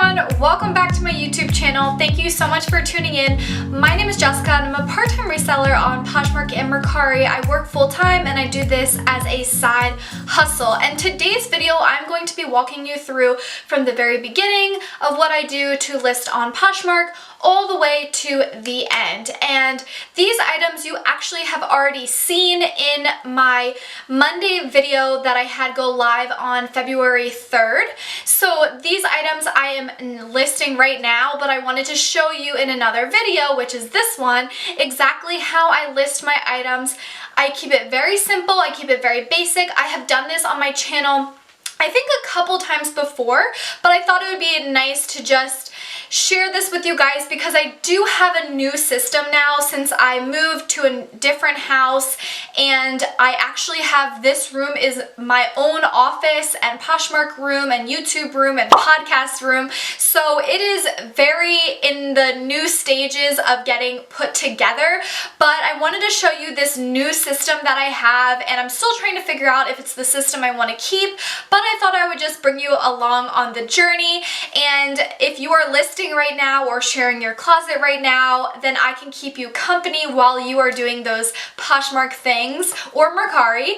everyone, welcome back to my YouTube channel. Thank you so much for tuning in. My name is Jessica and I'm a part-time reseller on Poshmark and Mercari. I work full-time and I do this as a side hustle. And today's video, I'm going to be walking you through from the very beginning of what I do to list on Poshmark all the way to the end. And these items you actually have already seen in my Monday video that I had go live on February 3rd. So these items I am listing right now, but I wanted to show you in another video, which is this one, exactly how I list my items. I keep it very simple, I keep it very basic. I have done this on my channel I think a couple times before, but I thought it would be nice to just share this with you guys because I do have a new system now since I moved to a different house, and I actually have this room is my own office and Poshmark room and YouTube room and podcast room. So it is very in the new stages of getting put together, but I wanted to show you this new system that I have, and I'm still trying to figure out if it's the system I want to keep, but I thought I would just bring you along on the journey. And if you are listing right now or sharing your closet right now, then I can keep you company while you are doing those Poshmark things or Mercari.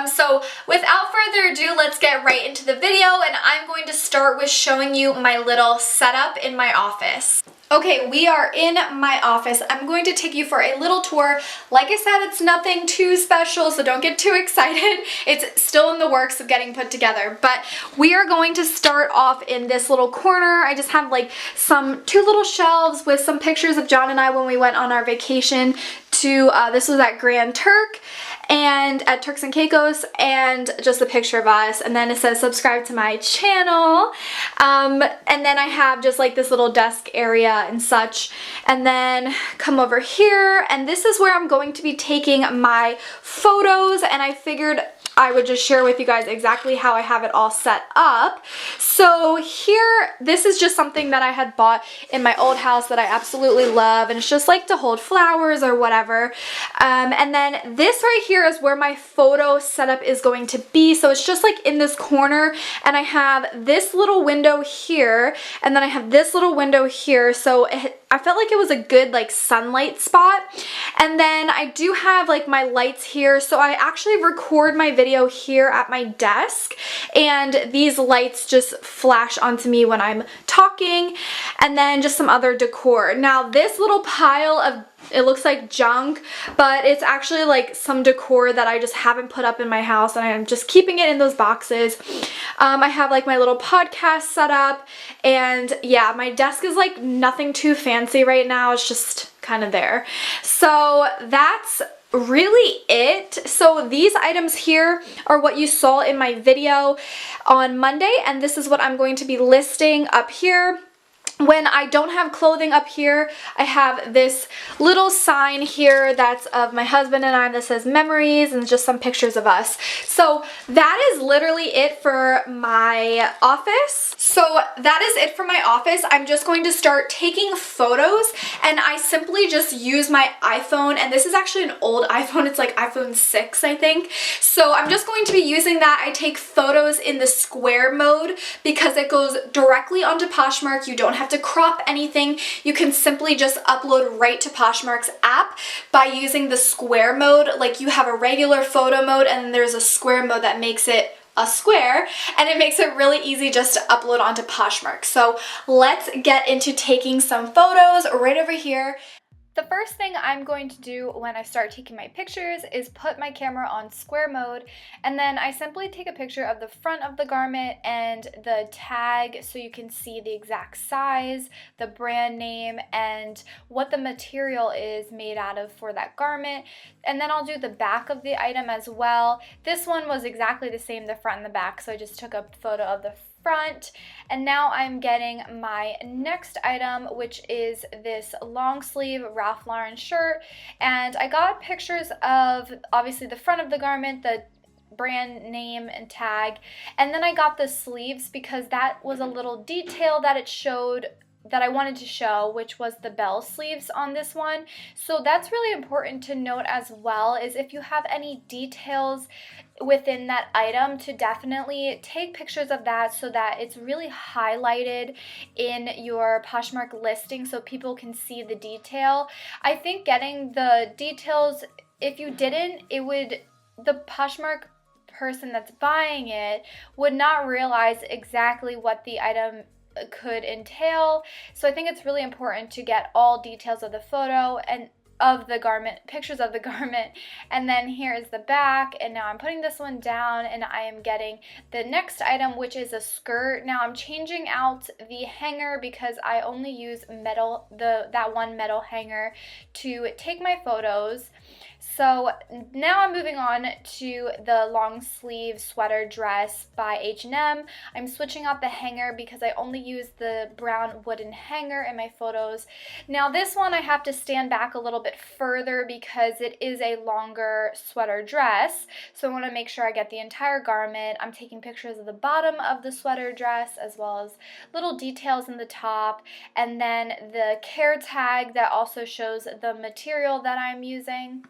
So without further ado, let's get right into the video, and I'm going to start with showing you my little setup in my office. Okay, we are in my office. I'm going to take you for a little tour. Like I said, it's nothing too special, so don't get too excited. It's still in the works of getting put together, but we are going to start off in this little corner. I just have like two little shelves with some pictures of John and I when we went on our vacation to, this was at Grand Turk, and at Turks and Caicos, and just a picture of us, and then it says subscribe to my channel, and then I have just like this little desk area and such, and then come over here, and this is where I'm going to be taking my photos, and I figured I would just share with you guys exactly how I have it all set up. So here, this is just something that I had bought in my old house that I absolutely love, and it's just like to hold flowers or whatever. And then this right here is where my photo setup is going to be. So it's just like in this corner, and I have this little window here, and then I have this little window here. So I felt like it was a good like sunlight spot. And then I do have like my lights here, so I actually record my video here at my desk, and these lights just flash onto me when I'm talking, and then just some other decor. Now this little pile of, it looks like junk, but it's actually like some decor that I just haven't put up in my house, and I'm just keeping it in those boxes. I have like my little podcast set up, and yeah, my desk is like nothing too fancy right now. It's just kind of there. So that's really it. So these items here are what you saw in my video on Monday, and this is what I'm going to be listing up here. When I don't have clothing up here, I have this little sign here that's of my husband and I that says memories, and just some pictures of us. So that is literally it for my office. So that is it for my office. I'm just going to start taking photos, and I simply just use my iPhone, and this is actually an old iPhone. It's like iPhone 6, I think. So I'm just going to be using that. I take photos in the square mode because it goes directly onto Poshmark. You don't have to crop anything. You can simply just upload right to Poshmark's app by using the square mode. Like you have a regular photo mode, and then there's a square mode that makes it a square, and it makes it really easy just to upload onto Poshmark. So let's get into taking some photos right over here. The first thing I'm going to do when I start taking my pictures is put my camera on square mode, and then I simply take a picture of the front of the garment and the tag so you can see the exact size, the brand name, and what the material is made out of for that garment. And then I'll do the back of the item as well. This one was exactly the same, the front and the back, so I just took a photo of the front. And now I'm getting my next item, which is this long sleeve Ralph Lauren shirt, and I got pictures of obviously the front of the garment, the brand name and tag, and then I got the sleeves because that was a little detail that it showed that I wanted to show, which was the bell sleeves on this one. So that's really important to note as well, is if you have any details within that item, to definitely take pictures of that so that it's really highlighted in your Poshmark listing so people can see the detail. I think getting the details, if you didn't, the Poshmark person that's buying it would not realize exactly what the item could entail. So I think it's really important to get all details of the photo and of the garment, pictures of the garment. And then here is the back, and now I'm putting this one down and I am getting the next item, which is a skirt. Now I'm changing out the hanger because I only use metal, that one metal hanger to take my photos. So now I'm moving on to the long sleeve sweater dress by H&M. I'm switching out the hanger because I only use the brown wooden hanger in my photos. Now this one I have to stand back a little bit further because it is a longer sweater dress. So I want to make sure I get the entire garment. I'm taking pictures of the bottom of the sweater dress as well as little details in the top, and then the care tag that also shows the material that I'm using.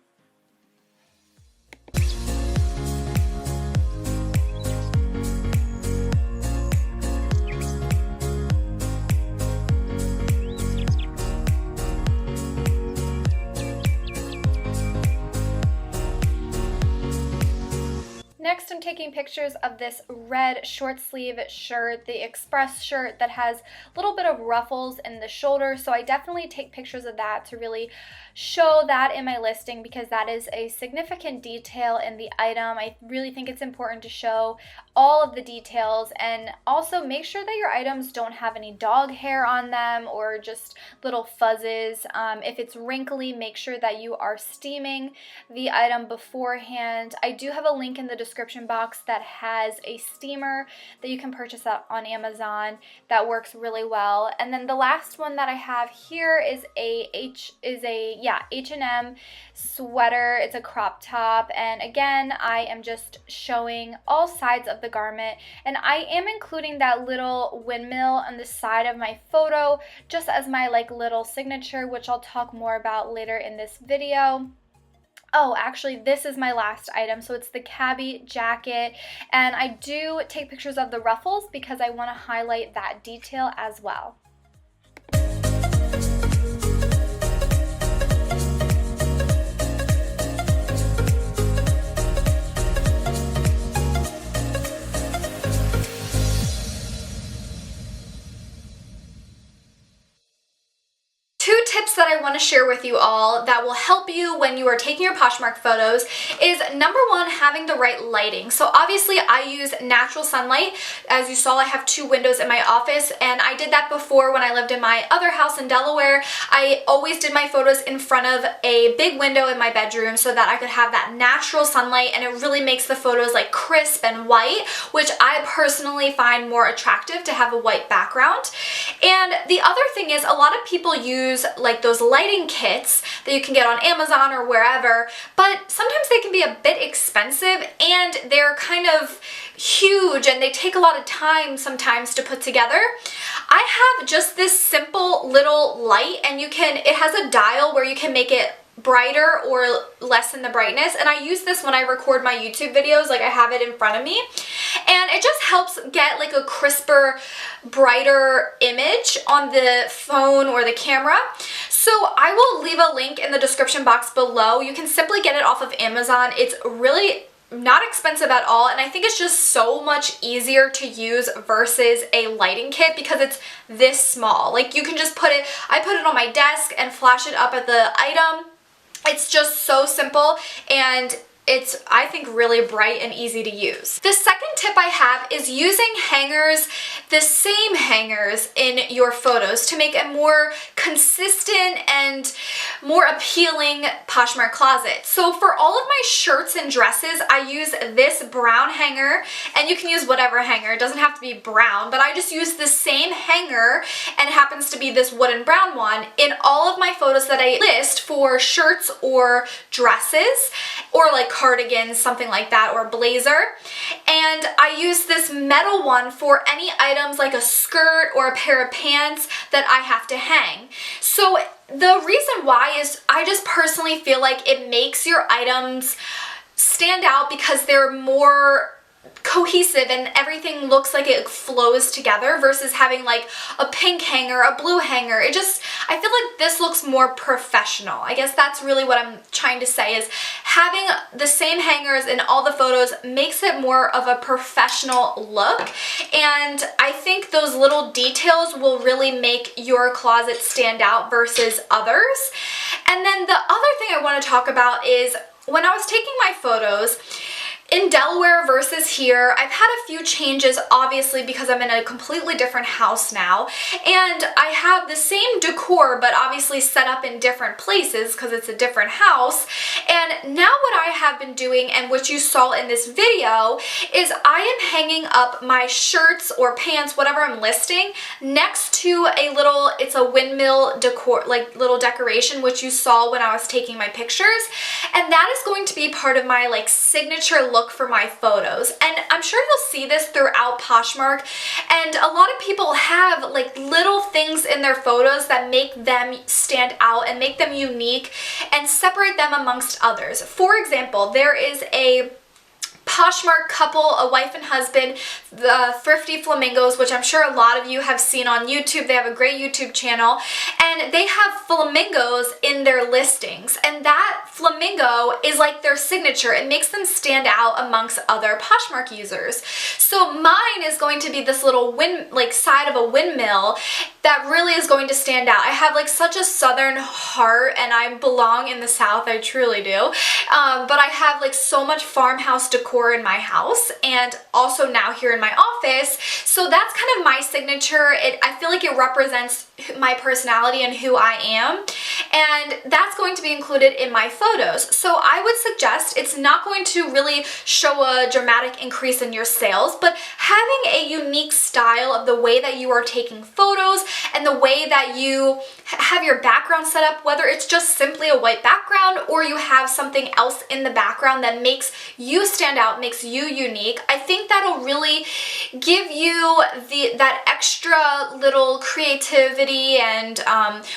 Next, I'm taking pictures of this red short sleeve shirt, the express shirt that has a little bit of ruffles in the shoulder. So I definitely take pictures of that to really show that in my listing because that is a significant detail in the item. I really think it's important to show all of the details, and also make sure that your items don't have any dog hair on them or just little fuzzes. If it's wrinkly, make sure that you are steaming the item beforehand. I do have a link in the description box that has a steamer that you can purchase up on Amazon that works really well. And then the last one that I have here is a H&M sweater. It's a crop top, and again I am just showing all sides of the garment, and I am including that little windmill on the side of my photo just as my little signature, which I'll talk more about later in this video. Oh, actually, this is my last item. So it's the cabbie jacket, and I do take pictures of the ruffles because I want to highlight that detail as well. Two tips that I want to share with you all that will help you when you are taking your Poshmark photos is number one, having the right lighting. So obviously I use natural sunlight. As you saw, I have two windows in my office, and I did that before when I lived in my other house in Delaware. I always did my photos in front of a big window in my bedroom so that I could have that natural sunlight, and it really makes the photos crisp and white, which I personally find more attractive to have a white background. And the other thing is, a lot of people use those lighting kits that you can get on Amazon or wherever, but sometimes they can be a bit expensive and they're kind of huge and they take a lot of time sometimes to put together. I have just this simple little light, and it has a dial where you can make it brighter or lessen the brightness, and I use this when I record my YouTube videos. I have it in front of me, and it just helps get a crisper, brighter image on the phone or the camera. So I will leave a link in the description box below. You can simply get it off of Amazon. It's really not expensive at all, and I think it's just so much easier to use versus a lighting kit because it's this small. You can just I put it on my desk and flash it up at the item. It's just so simple, and it's, I think, really bright and easy to use. The second tip I have is using hangers, the same hangers in your photos to make a more consistent and more appealing Poshmark closet. So for all of my shirts and dresses, I use this brown hanger, and you can use whatever hanger. It doesn't have to be brown, but I just use the same hanger, and it happens to be this wooden brown one, in all of my photos that I list for shirts or dresses, or cardigans, something like that, or blazer. And I use this metal one for any items like a skirt or a pair of pants that I have to hang. So the reason why is I just personally feel like it makes your items stand out because they're more cohesive and everything looks like it flows together versus having like a pink hanger, a blue hanger. I feel like this looks more professional. I guess that's really what I'm trying to say, is having the same hangers in all the photos makes it more of a professional look, and I think those little details will really make your closet stand out versus others. And then the other thing I want to talk about is when I was taking my photos in Delaware versus here, I've had a few changes, obviously, because I'm in a completely different house now, and I have the same decor, but obviously set up in different places because it's a different house. And now what I have been doing, and what you saw in this video, is I am hanging up my shirts or pants, whatever I'm listing, next to a little, it's a windmill decor, like little decoration, which you saw when I was taking my pictures, and that is going to be part of my like signature look for my photos. And I'm sure you'll see this throughout Poshmark, and a lot of people have like little things in their photos that make them stand out and make them unique and separate them amongst others. For example, there is a Poshmark couple, a wife and husband, the Thrifty Flamingos, which I'm sure a lot of you have seen on YouTube. They have a great YouTube channel, and they have flamingos in their listings, and that flamingo is like their signature. It makes them stand out amongst other Poshmark users. So mine is going to be this little side of a windmill that really is going to stand out. I have like such a southern heart, and I belong in the South, I truly do, but I have like so much farmhouse decor in my house, and also now here in my office. So that's kind of my signature. I feel like it represents my personality and who I am, and that's going to be included in my photos. So I would suggest, it's not going to really show a dramatic increase in your sales, but having a unique style of the way that you are taking photos and the way that you have your background set up, whether it's just simply a white background or you have something else in the background that makes you stand out, makes you unique, I think that'll really give you that extra little creativity and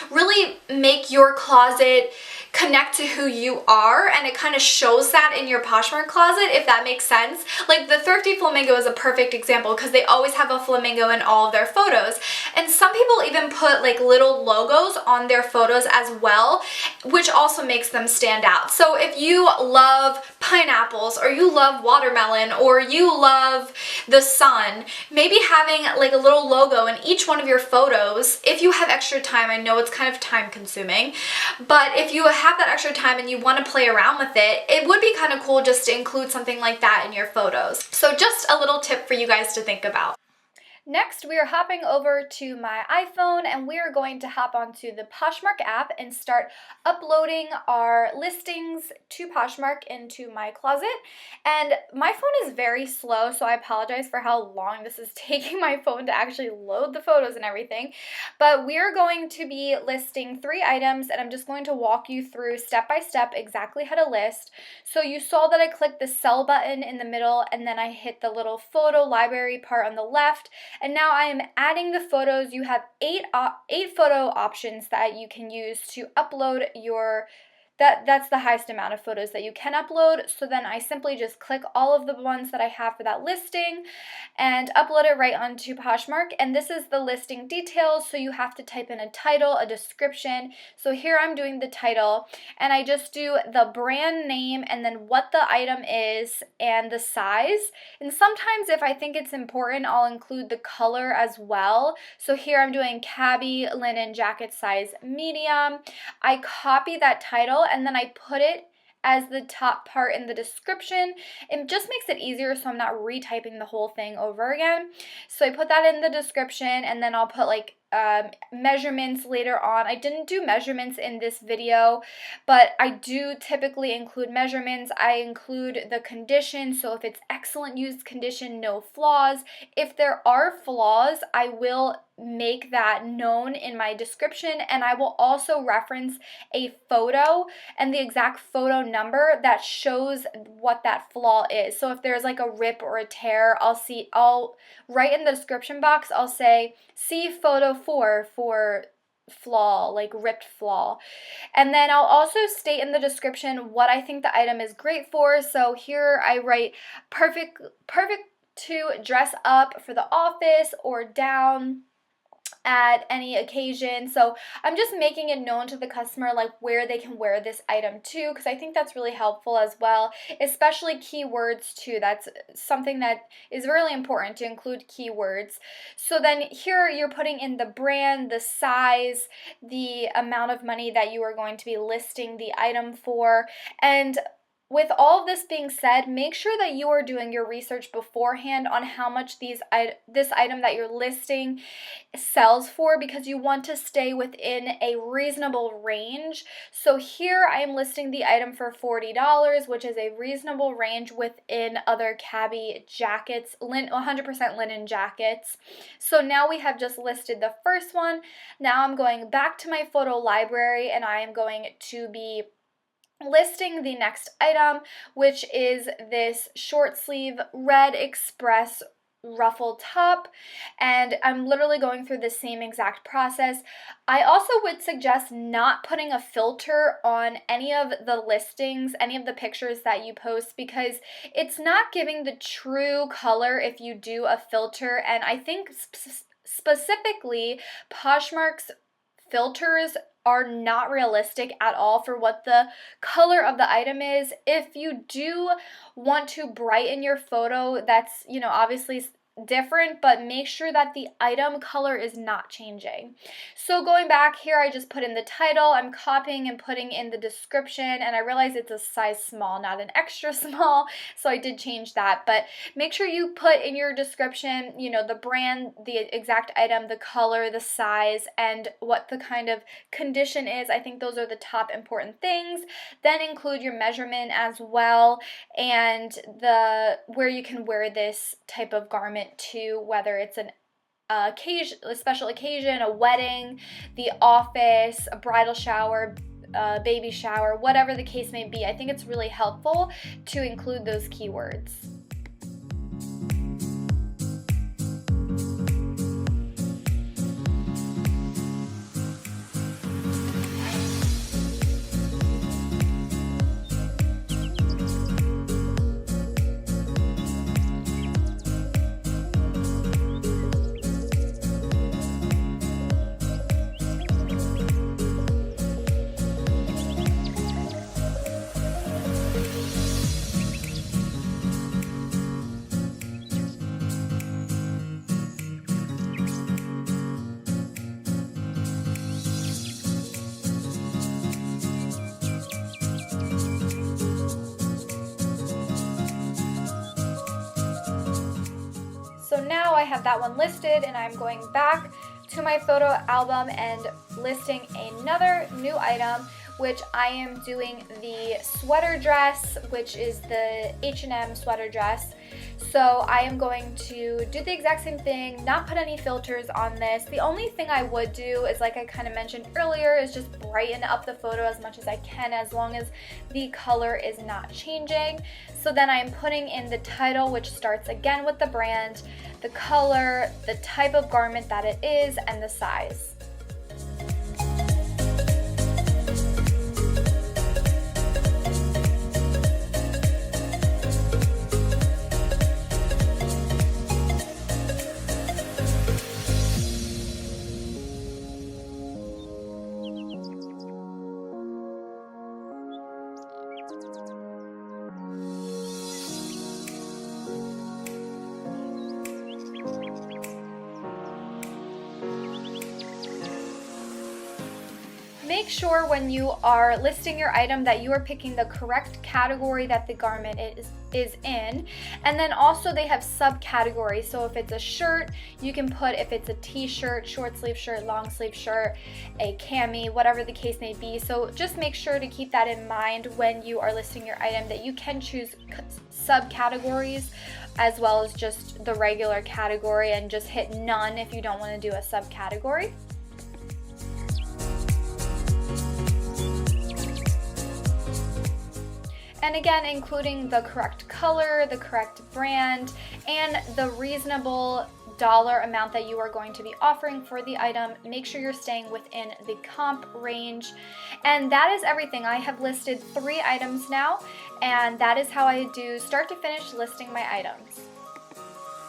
really make your closet connect to who you are, and it kind of shows that in your Poshmark closet, if that makes sense. Like the Thrifty Flamingo is a perfect example because they always have a flamingo in all of their photos, and some people even put like little logos on their photos as well, which also makes them stand out. So if you love pineapples, or you love watermelon, or you love the sun, maybe having like a little logo in each one of your photos, if you have extra time. I know it's kind of time consuming, but if you have that extra time and you want to play around with it, it would be kind of cool just to include something like that in your photos. So just a little tip for you guys to think about. Next, we are hopping over to my iPhone, and we are going to hop onto the Poshmark app and start uploading our listings to Poshmark into my closet. And my phone is very slow, so I apologize for how long this is taking my phone to actually load the photos and everything. But we are going to be listing 3 items, and I'm just going to walk you through step by step exactly how to list. So you saw that I clicked the sell button in the middle, and then I hit the little photo library part on the left. And now I am adding the photos. You have 8 photo options that you can use to upload your, that's the highest amount of photos that you can upload. So then I simply just click all of the ones that I have for that listing and upload it right onto Poshmark. And this is the listing details, so you have to type in a title, a description. So here I'm doing the title, and I just do the brand name and then what the item is and the size. And sometimes if I think it's important, I'll include the color as well. So here I'm doing cabby linen jacket size medium. I copy that title and then I put it as the top part in the description. It just makes it easier so I'm not retyping the whole thing over again. So I put that in the description, and then I'll put like measurements later on. I didn't do measurements in this video, but I do typically include measurements. I include the condition, so if it's excellent used condition, no flaws. If there are flaws, I will make that known in my description, and I will also reference a photo and the exact photo number that shows what that flaw is. So if there's like a rip or a tear, I'll write in the description box, I'll say see photo 4 for flaw, like ripped flaw. And then I'll also state in the description what I think the item is great for. So here I write perfect to dress up for the office or down at any occasion. So I'm just making it known to the customer like where they can wear this item to, because I think that's really helpful as well, especially keywords too. That's something that is really important, to include keywords. So then here you're putting in the brand, the size, the amount of money that you are going to be listing the item for. And with all of this being said, make sure that you are doing your research beforehand on how much this item that you're listing sells for, because you want to stay within a reasonable range. So here I am listing the item for $40, which is a reasonable range within other cabbie jackets, 100% linen jackets. So now we have just listed the first one. Now I'm going back to my photo library and I am going to be listing the next item, which is this short sleeve red express ruffle top, and I'm literally going through the same exact process. I also would suggest not putting a filter on any of the listings, any of the pictures that you post, because it's not giving the true color if you do a filter. And I think specifically Poshmark's filters are not realistic at all for what the color of the item is. If you do want to brighten your photo, that's, obviously different, but make sure that the item color is not changing. So going back here, I just put in the title, I'm copying and putting in the description, and I realize it's a size small, not an extra small, so I did change that. But make sure you put in your description, the brand, the exact item, the color, the size, and what the kind of condition is. I think those are the top important things. Then include your measurement as well, and where you can wear this type of garment to, whether it's a special occasion, a wedding, the office, a bridal shower, baby shower, whatever the case may be. I think it's really helpful to include those keywords. So now I have that one listed, and I'm going back to my photo album and listing another new item, which I am doing the sweater dress, which is the H&M sweater dress. So I am going to do the exact same thing, not put any filters on this. The only thing I would do is, like I kind of mentioned earlier, is just brighten up the photo as much as I can, as long as the color is not changing. So then I'm putting in the title, which starts again with the brand, the color, the type of garment that it is, and the size. Make sure when you are listing your item that you are picking the correct category that the garment is in. And then also they have subcategories. So if it's a shirt, you can put if it's a t-shirt, short sleeve shirt, long sleeve shirt, a cami, whatever the case may be. So just make sure to keep that in mind when you are listing your item, that you can choose subcategories as well as just the regular category, and just hit none if you don't want to do a subcategory. And again, including the correct color, the correct brand, and the reasonable dollar amount that you are going to be offering for the item. Make sure you're staying within the comp range. And that is everything. I have listed 3 items now, and that is how I do start to finish listing my items.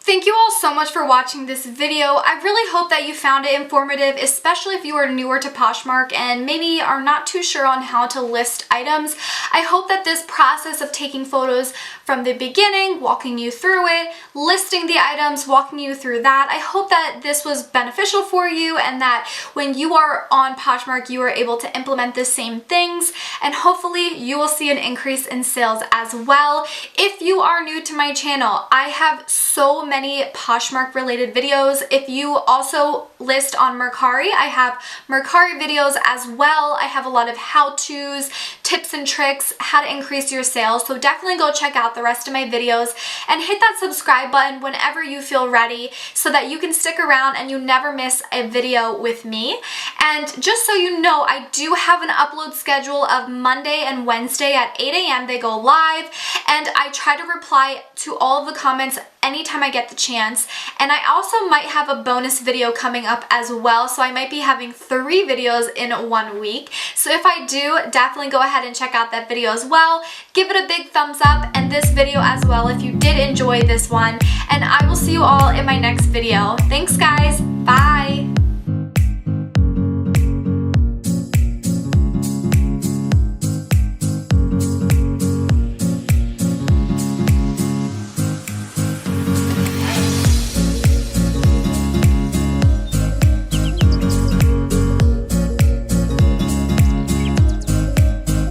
Thank you all so much for watching this video. I really hope that you found it informative, especially if you are newer to Poshmark and maybe are not too sure on how to list items. I hope that this process of taking photos from the beginning, walking you through it, listing the items, walking you through that, I hope that this was beneficial for you and that when you are on Poshmark, you are able to implement the same things, and hopefully you will see an increase in sales as well. If you are new to my channel, I have so many Poshmark related videos. If you also list on Mercari, I have Mercari videos as well. I have a lot of how-tos, tips and tricks, how to increase your sales. So definitely go check out the rest of my videos and hit that subscribe button whenever you feel ready so that you can stick around and you never miss a video with me. And just so you know, I do have an upload schedule of Monday and Wednesday at 8 a.m. They go live, and I try to reply to all of the comments anytime I get the chance. And I also might have a bonus video coming up as well, so I might be having 3 videos in 1 week. So if I do, definitely go ahead and check out that video as well. Give it a big thumbs up, and this video as well if you did enjoy this one. And I will see you all in my next video. Thanks guys, bye!